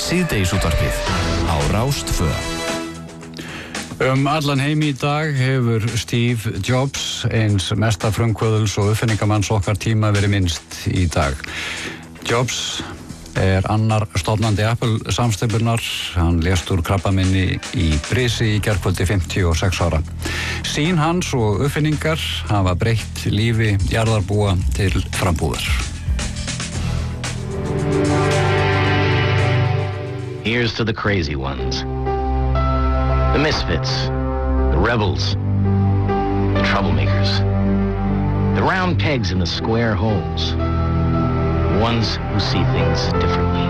Síðdegisútvarpið á Rás 2. Allan heim í dag hefur Steve Jobs, eins mesta frumkvöðuls og uppfinningamanns okkar tíma, verið minnst í dag. Jobs annar stofnandi Apple samsteypurnar. Hann lést úr krabbameini í brisi í gærkvöldi 56 ára. Sýn hans og uppfinningar hafa breytt lífi jarðarbúa til frambúðar. Here's to the crazy ones. The misfits, the rebels, the troublemakers, the round pegs in the square holes, the ones who see things differently.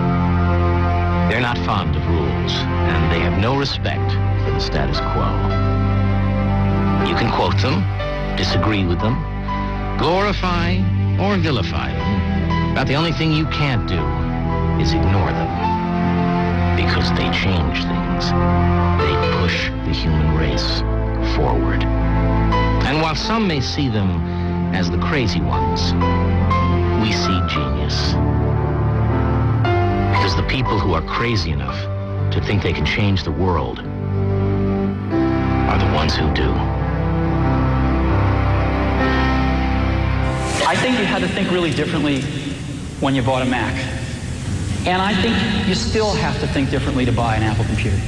They're not fond of rules, and they have no respect for the status quo. You can quote them, disagree with them, glorify or vilify them, but the only thing you can't do is ignore them, because they change things. They push the human race forward. And while some may see them as the crazy ones, we see genius. Because the people who are crazy enough to think they can change the world are the ones who do. I think you had to think really differently when you bought a Mac. And I think you still have to think differently to buy an Apple computer.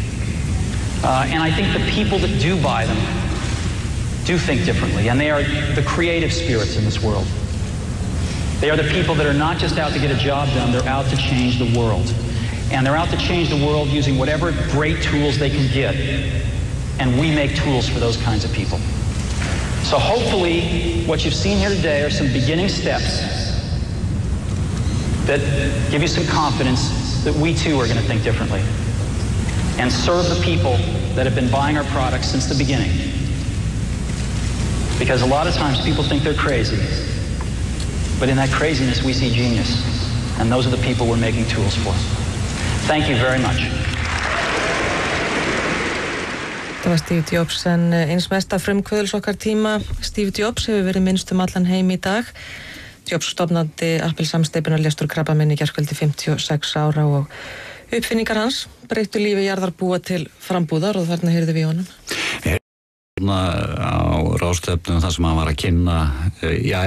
And I think the people that do buy them do think differently, and they are the creative spirits in this world. They are the people that are not just out to get a job done, they're out to change the world. And they're out to change the world using whatever great tools they can get, and we make tools for those kinds of people. So hopefully what you've seen here today are some beginning steps that give you some confidence that we too are going to think differently and serve the people that have been buying our products since the beginning. Because a lot of times people think they're crazy, but in that craziness we see genius, and those are the people we're making tools for. Thank you very much. Það var Steve Jobs, en eins mesta frumkvöðuls okkar tíma. Steve Jobs hefur verið minnst allan heim í dag. Jobs stofnandi Apple samsteypunar lést úr krabbameini í gærkvöldi 56 ára og uppfinningar hans breyttu lífi jarðarbúa til frambúðar, og þarna heyrðum við honum. Á ráðstefnu þar sem hann var að kynna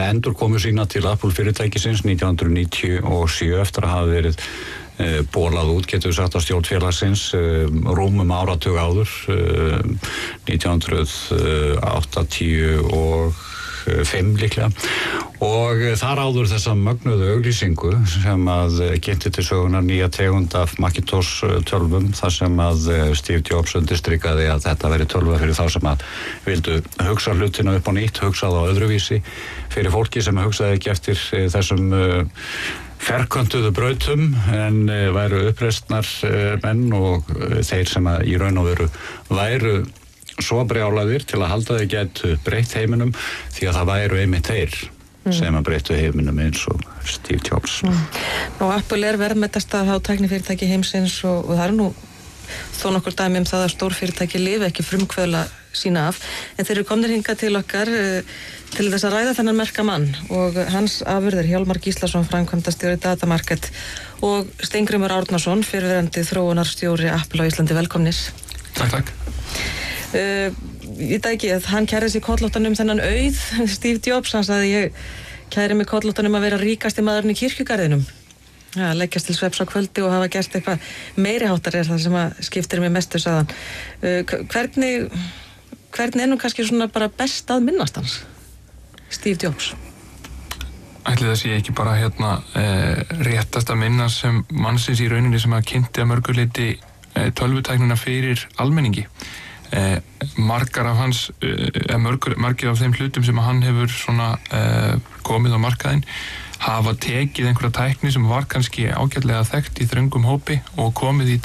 endurkomu sína til Apple fyrirtækisins 1997 eftir að hafa verið bólað út, getur við sagt, á stjórn félagsins rúmum áratug áður 1985 líklega, og þar áður þessa mögnuðu auglýsingu sem að kynnti til sögunar nýja tegund af Macintosh tölvum, þar sem að Steve Jobs undirstrikaði að þetta veri tölva fyrir þá sem að vildu hugsa hlutina upp á nýtt, hugsa það á öðruvísi, fyrir fólki sem hugsaði ekki eftir þessum ferköntuðu brautum, en væru uppreisnar menn, og þeir sem að í raun og veru væru svo brjálaðir til að halda þau gætu breytt heiminum, því að það væru einmitt þeir sem að breyttu heiminum eins og Steve Jobs. Nú, Apple verðmetasta hátæknifyrirtæki heimsins, og það er nú þó nokkur dæmi það að stórfyrirtæki lifi ekki frumkvöðla sína af, en þeir eru komnir hingað til okkar til þess að ræða þennan merka mann, og hans afurðir Hjálmar Gíslason, framkvæmdastjóri Datamarket, og Steingrímur Árnason, fyrrverandi þróunarstjóri Apple á Íslandi. Velkomnir. Takk. Ég veit ekki að hann kærði sig kollóttanum þennan auð, Steve Jobs, hann sagði: ég kæri mig kollóttanum að vera ríkasti maðurinn í kirkjugarðinum. Ja, leggjast til svefns á kvöldi og hafa gert eitthvað meiri háttar er það sem að skiptir mig mestu, sagðan. Hvernig nú kannski svona bara best að minnast hans, Steve Jobs? Ætli það sé ekki bara réttast að minnast sem mannsins í rauninni sem að kynnti að mörgu leyti tölvutæknina fyrir almenningi. Margir af þeim hlutum sem hann hefur svona komið á markaðinn hafa tekið einhverja tækni sem var kannski ágætlega þekkt í þröngum hópi og komið því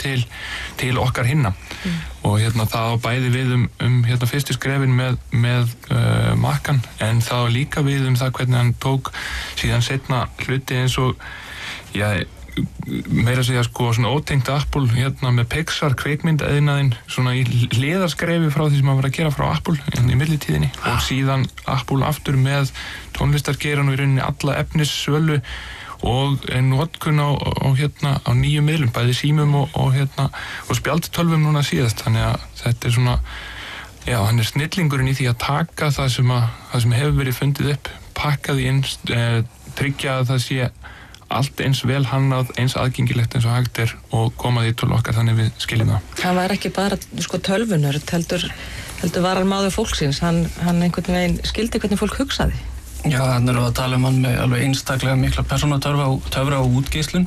til okkar hinna. Og það á bæði við fyrstu skrefin með Macan, en það á líka við það hvernig hann tók síðan seinna hluti eins og meira að segja svona ótengt Apple með Pixar kveikmyndaiðnaðinn svona í hliðarskrefi frá því sem hann var að gera frá Apple í millitíðinni, og síðan Apple aftur með tónlistargeirann og í rauninni alla efnissölu og notkun á nýjum miðlum, bæði símum og spjaldtölvum núna síðast, þannig að þetta svona, já, hann snillingurinn í því að taka það sem hefur verið fundið upp, pakka því inn, tryggja að það sé allt eins vel hannað, eins aðgengilegt eins og hægt og koma því til okkar þannig við skiljum það. Hann var ekki bara tölvunur, heldur var hann maður fólksins, hann einhvern veginn skildi hvernig fólk hugsaði. Já, þannig erum við að tala hann með alveg einstaklega mikla persónutöfra og útgeislun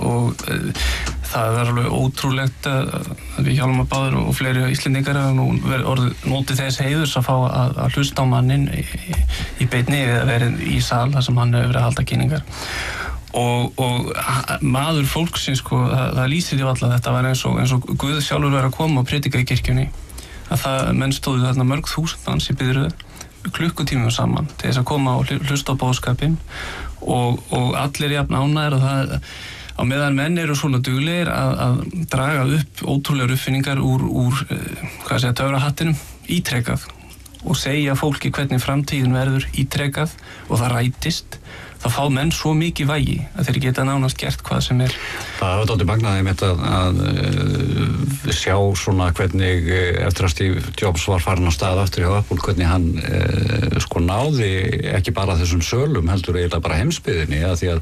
og það alveg ótrúlegt að við Hjálmar Báður og fleiri Íslendingar hafa nú notið þess heiðurs að fá að hlusta á mannin í beinni eða verið í sal þar sem hann hefur verið að halda kynningar. Og maður fólksins, það lýsir því alla, þetta var eins og Guð sjálfur verið að koma og predika í kirkjunni, að menn stóðu þarna mörg þúsund manns í biðröð klukkutímum saman til þess að koma og hlusta á boðskapinn og allir jafn ánægðir og það á meðan menn eru svona duglegir að draga upp ótrúlegar uppfinningar úr töfrahattinum ítrekað og segja fólki hvernig framtíðin verður ítrekað og það rætist, þá fá menn svo mikið vægi að þeir geta nánast gert hvað sem er. Það var dálítið magnaði með að sjá svona hvernig eftir að Steve Jobs var farin á stað aftur hjá Apple, hvernig hann náði ekki bara þessum sölum heldur eiginlega bara heimsbyggðinni, því að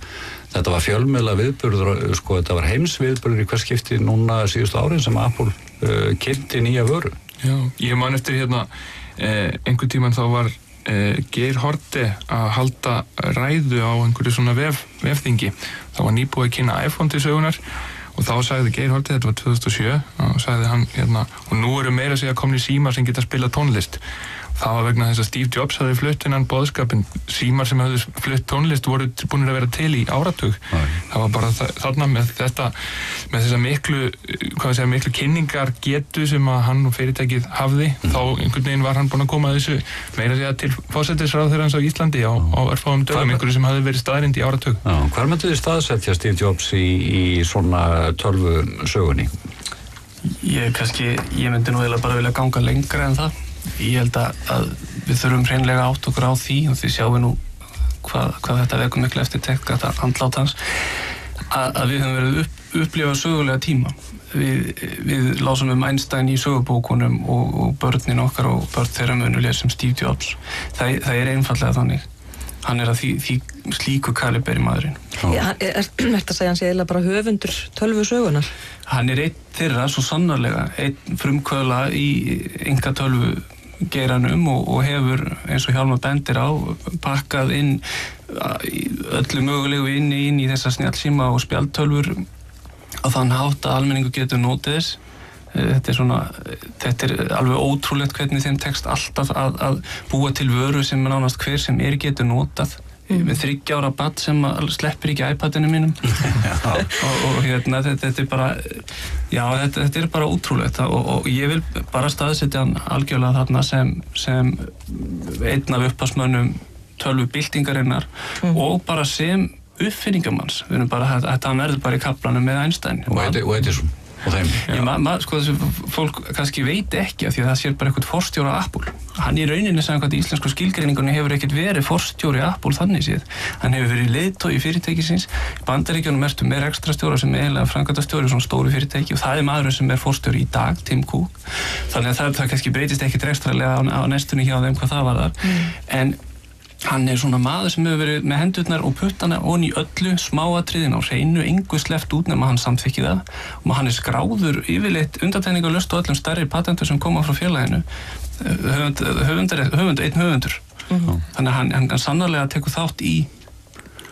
þetta var fjölmiðla viðburður, þetta var heimsviðburður í hvers skipti núna síðustu árin sem Apple kynnti nýja vöru. Já, ég man eftir einhvern tímann þá var Geir Haarde að halda ræðu á einhverju svona vefþingi. Það var nýbúið að kynna iPhone til sögunar og þá sagði Geir Haarde, þetta var 2007, og sagði hann og nú eru meira að segja komnir símar sem geta spilað tónlist. Það var vegna þess að Steve Jobs hafði flutt innan boðskapinn. Símar sem hafði flutt tónlist voru búinir að vera til í áratug. Það var bara þarna með þessa miklu kynningar getu sem að hann og fyrirtækið hafði. Þá einhvern veginn var hann búinn að koma þessu meira að segja til forsætisráðherrans á Íslandi á örfáum dögum, einhverju sem hafði verið staðrind í áratug. Hvar myndu þið staðsetja Steve Jobs í svona tölvusögunni? Ég myndi nú eiginlega bara vilja ganga lengra en það. Ég held að við þurfum hreinlega átt okkur á því og því sjáum við nú hvað þetta vekur miklu eftirtekt, þetta andlát hans, að við höfum verið upplifað sögulega tíma. Við lásum Einstein í sögubókunum og börnin okkar og börn þeirra munulega sem Steve Jobs. Það einfaldlega þannig. Hann að því slíku kaliberi maðurinn. Ertu að segja hann sé eiginlega bara höfundur tölvusögunar? Hann einn þeirra, svo sannarlega, einn frumkvöðla í einkatölvugeiranum og hefur, eins og Hjálmar bendir á, pakkað inn öllu mögulegu inn í þessa snjallsíma og spjaldtölvur á þann hátt að almenningur getur notið þess. Þetta er alveg ótrúlegt hvernig þeim tekst alltaf að búa til vöru sem nánast hver sem getur notað. Með 3 ára barn sem sleppir ekki iPadinu mínum og þetta er bara, já, þetta er bara ótrúlegt og ég vil bara staðsetja hann algjörlega þarna sem einn af upphafsmönnum tölvubyltingarinnar og bara sem uppfinningamanns. Við erum bara að hann verður bara í kaflanum með Einstein og Edison og þeim. Þessi fólk kannski veit ekki af því að það sér bara eitthvað forstjóri Apple. Hann í rauninni samkvæmt íslensku skilgreiningunni hefur ekkert verið forstjóri Apple þannig séð. Hann hefur verið leiðtogi fyrirtækisins. Í Bandaríkjunum ertu með rekstrarstjóra sem eiginlega framkvæmdastjóri svona stóru fyrirtæki og það er maðurinn sem er forstjóri í dag, Tim Cook. Þannig að það kannski breytist ekkert rekstrarlega á næstunni hjá þeim hvað það varðar. En hann er svona maður sem hefur verið með hendurnar og puttana onni í öllu smáatriðin á hreinu, engu sleppt út nema hann samþykki það og hann er skráður yfirleitt undantekningarlaust á öllum stærri patentur sem koma frá félaginu, einn höfundur. Þannig að hann sannarlega tekur þátt í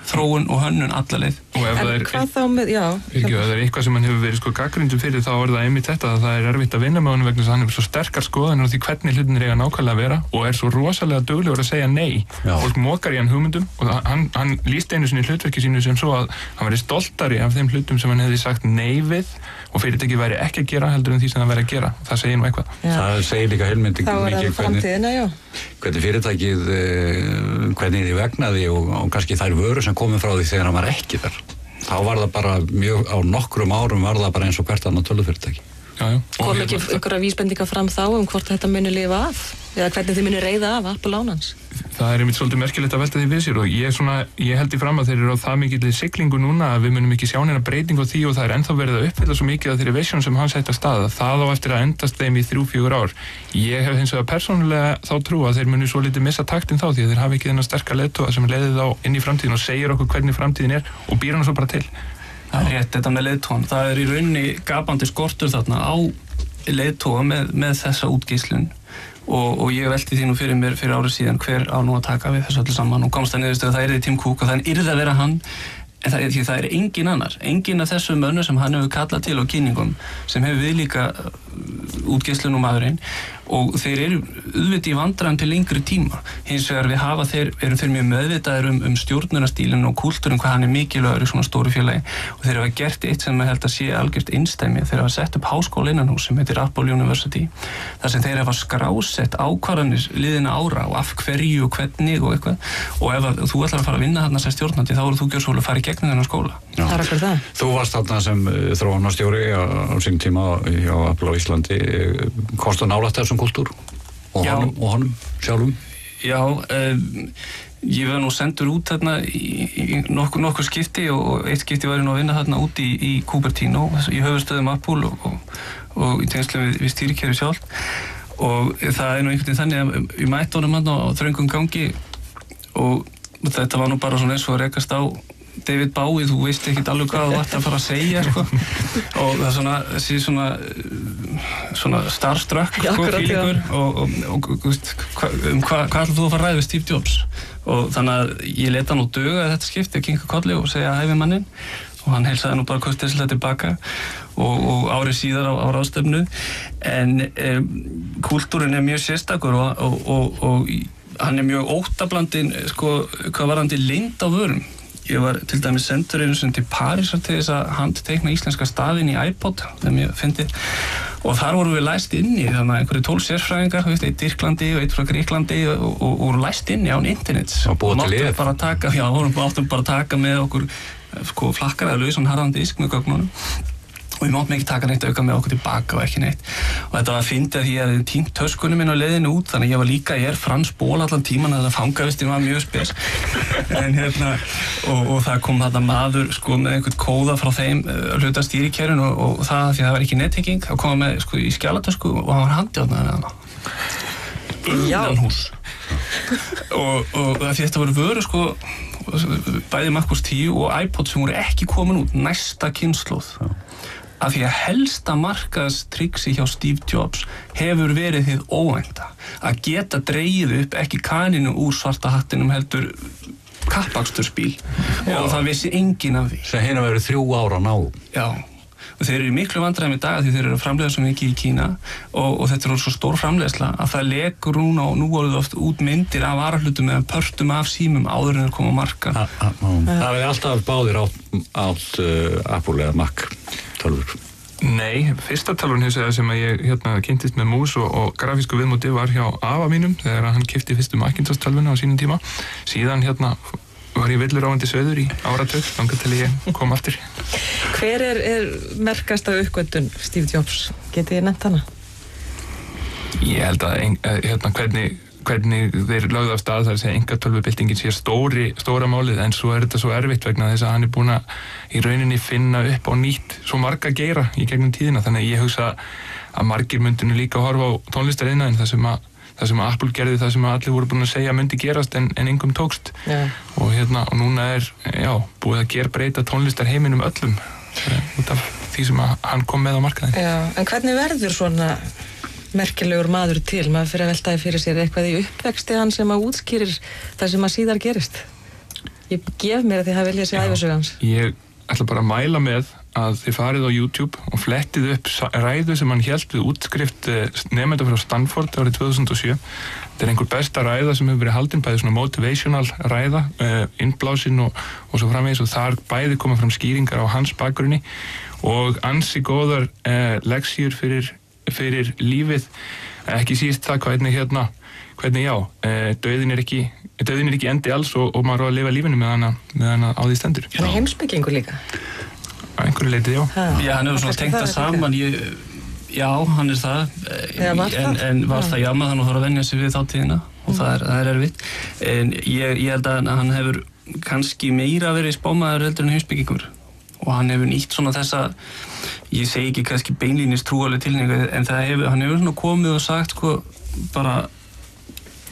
þróun og hönnun alla leið. En hvað þá með, já. Ef það er eitthvað sem hann hefur verið gagnrýndur fyrir þá er það einmitt þetta að það er erfitt að vinna með honum vegna þess að hann hefur svo sterkar skoðanir á því hvernig hlutinir eiga nákvæmlega að vera og er svo rosalega duglegur að segja nei. Fólk mokar í hann hugmyndum og hann lýsti einu sinni hlutverki sínu sem svo að hann væri stoltari af þeim hlutum sem hann hefði sagt nei við og fyrirtækið væri ekki að gera heldur en því sem það væri að gera. Það segir nú eitthvað. Það segir líka heilmikið hvernig fyrirtækið, hvernig því vegnaði og kannski þær vörur sem komið frá því þegar hann var ekki þar. Þá var það bara á nokkrum árum var það bara eins og hvert annað tölvufyrirtæki. Kom ekki einhverja vísbendingar fram þá hvort þetta muni lifa af eða hvernig þið muni reiða af Apple ánans? Það einmitt svolítið merkilegt að velta því við sér og ég held í fram að þeir eru á það mikilli siglingu núna að við munum ekki sjá neina breyting á því og það ennþá verið að uppfylla svo mikið af þeirri vision sem hann sett af stað. Það á eftir að endast þeim í 3-4 ár. Ég hef hins vegar persónulega þá trú að þeir muni svo litið missa taktinn þá því að þeir hafa ekki þennan sterka leiðtoga sem leiðir þá inn í framtíðin og segir okkur hvernig framtíðin og býr hana svo bara til. Það rétt þetta með leiðtogan. Það í rauninni gapandi skortur þarna á leiðtoga með þessa útgeislun og ég velti því nú fyrir mér fyrir árið síðan hver á nú að taka við þessu öllu saman og komst það niðurstöðu að það yrði Tim Cook og það yrði að vera hann en það engin annar, engin af þessum mönnum sem hann hefur kallað til á kynningum sem hefur viðlíka útgeislun og maðurinn og þeir eru auðvitað í vandræðum til lengri tíma. Hins vegar eru þeir mjög meðvitaðir stjórnunarstílinn og kúltúrin hvað hann mikilvægur í svona stóru félagi og þeir hafa gert eitt sem ég held að sé algjört einsdæmi. Þeir hafa sett upp háskóla innanhús sem heitir Apple University þar sem þeir hafa skrásett ákvarðanir liðina ára og af hverju og hvernig og eitthvað og ef þú ætlar að fara að vinna þarna sem stjórnandi þá eru þú gjörsamlega að fara í gegnum þennan skóla. Það er akkur það. Þú varst þarna sem þróunarstjóri á sín tíma hjá Apple á Íslandi. Komstu nálægt þessum kultúr og honum sjálfum? Já, ég var nú sendur út þarna í nokkur skipti og eitt skipti var ég nú að vinna þarna út í Cupertino í höfuðstöðum Apple og í tengslum við stýrikerfi sjálf og það nú einhvern veginn þannig að ég mætti honum hann á þröngum gangi og þetta var nú bara svona eins og að rekast á David Bowie, þú veist ekkert alveg hvað þú ætti að fara að segja sko. Og það er þessi svona starstruck fílingur og veist, hvað ætlar þú að fara að ræða við Steve Jobs og þannig að ég leta hann á döga þetta skipti að kinka kolli og segja hæ við manninn og hann heilsaði nú bara kurteislega tilbaka og árið síðar á ráðstefnu en kúltúrin mjög sérstakur og hann mjög óttablandinn sko, hvað varðandi leynd á vörum. Ég var til dæmis sendur einu sinni til Parísar til þess að handteikna íslenska staðinn í iPod þegar ég fyndi og þar vorum við læst inni þannig að einhverju 12 sérfræðingar eitt í Tyrklandi og eitt frá Gríklandi og voru læst inni án internets og máttum bara taka með okkur sko, flakkar eða lausan harðan disk með gögnunum og við máttum ekki taka neitt auka með okkur tilbaka og ekki neitt og þetta var að fyndi að því að ég týnt töskunum minn á leiðinu út þannig að ég var líka, ég ból allan tíman að það fangavistin var mjög spes en og það kom þetta maður sko með einhvern kóða frá þeim hluta stýrikerfin og það því að það var ekki nettenging þá kom hann með sko í skjalatösku og hann var handjárnaður með hana innanhús og því þetta voru vöru sko bæði Mac OS 10 og iPod sem voru ekki komin út næsta kynslóð af því að helsta markaðstrixi hjá Steve Jobs hefur verið hið óvænta að geta dregið upp ekki kaninu úr svarta hattinum heldur kappakstursbíl og það vissi enginn af því sem hérna verið 3 ára ná já og þeir eru í miklu vandræðum í dag því þeir eru að framleiða svo mikið í Kína og þetta er svo stór framleiðsla að það lekur núna og nú voruð oft út myndir af varahlutum eða pörtum af símum áður en þeir koma á markað. Það hefði alltaf báðir átt Apple eða Mac tölvur? Nei, fyrsta tölvun hins vegar sem að ég kynntist með mús og grafísku viðmóti var hjá afa mínum þegar hann keypti fyrstu Macintosh tölvuna á sínum tíma. Síðan var ég villuráfandi söður í áratug þangað til ég kom aftur. Hver er merkasta uppgötvun Steve Jobs? Getið þið nefnt hana? Ég held að hvernig þeir lögðu af stað þar að segja einkatölvubyltingin sé stóra málið en svo þetta svo erfitt vegna þess að hann búinn að í rauninni finna upp á nýtt svo marga geira í gegnum tíðina þannig að ég hugsa að margir myndinu líka horfa á tónlistariðnaðinn það sem Apple gerði það sem allir voru búin að segja myndi gerast en engum tókst og núna búið að gerbreyta tónlistarheiminum öllum út af því sem hann kom með á markaðinn. Já, en hvernig verður svona merkilegur maður til? Maður fyrir að veltaði fyrir sér eitthvað í uppvexti hann sem að útskýrir það sem að síðar gerist. Ég gef mér að þið hafi viljað sé ævisögu hans. Ég ætla bara að mæla með að þið farið á YouTube og flettið upp ræðu sem hann hélt við útskrift nemenda frá Stanford árið 2007. Þetta er einhver besta ræða sem hefur verið haldin, bæði svona motivational ræða, innblásin og svo framvegis og þar bæði koma fram skýringar á hans bakgrunni og ansi góðar leksjur fyrir lífið, ekki síst það hvernig dauðinn er ekki endi alls og maður á að lifa lífinu meðan á því stendur. Heimspekingur líka? Á einhverju leiti, já. Já, hann hefur svona tengt það saman. Já, hann það. En var það, já, maður þarf að venja sig við þá tíðina og það er erfitt. En ég held að hann hefur kannski meira verið spámaður heldur en heimspekingur. Og hann hefur nýtt svona þessa, ég segi ekki kannski beinlínis trúarleg tilhneigingu, en hann hefur svona komið og sagt sko bara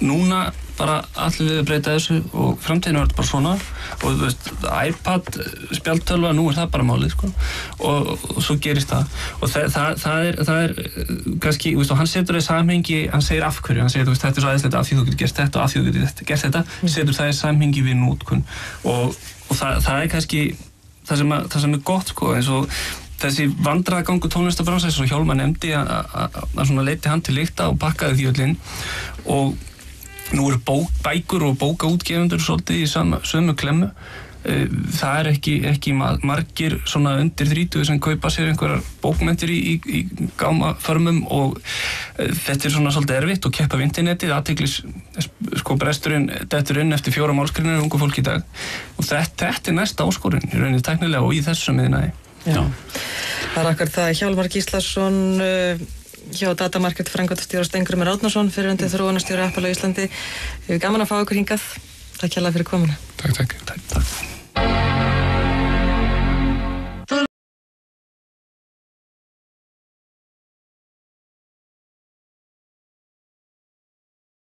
núna bara allir við að breyta þessu og framtíðin var þetta bara svona og þú veist, iPad, spjaldtölva, nú það bara málið sko og svo gerist það og það er kannski, þú veist, og hann setur það í samhengi, hann segir af hverju, hann segir, þú veist, þetta svo aðeinslega af því þú getur gert þetta og af því þú getur gert þetta, setur það í samhengi við notkun og það kannski það sem gott sko, eins og þessi vandræðagangur tónlistarbransa eins og Hjálmar nefndi að svona leiti hann til lykta og pakkaði því öll inn og nú eru bækur og bókaútgefundur svolítið í sömu klemmu. Það ekki margir svona undir 30 sem kaupa sér einhverjar bókmenntir í gámaförmum og þetta svona svolítið erfitt og keppa við internetið, athyglis sko bresturinn dettur inn eftir 4 málsgreinar ungu fólk í dag og þetta næsta áskorun í rauninni tæknilega og í þessu miðnaði. Já. Það er akkur það Hjálmar Gíslason hjá Datamarket framkvæmdastjóri Steingrímur Árnason fyrrverandi þróunarstjóri Apple á Íslandi. Gaman að fá ykkur hingað. Takk hérlega fyrir komuna. Takk.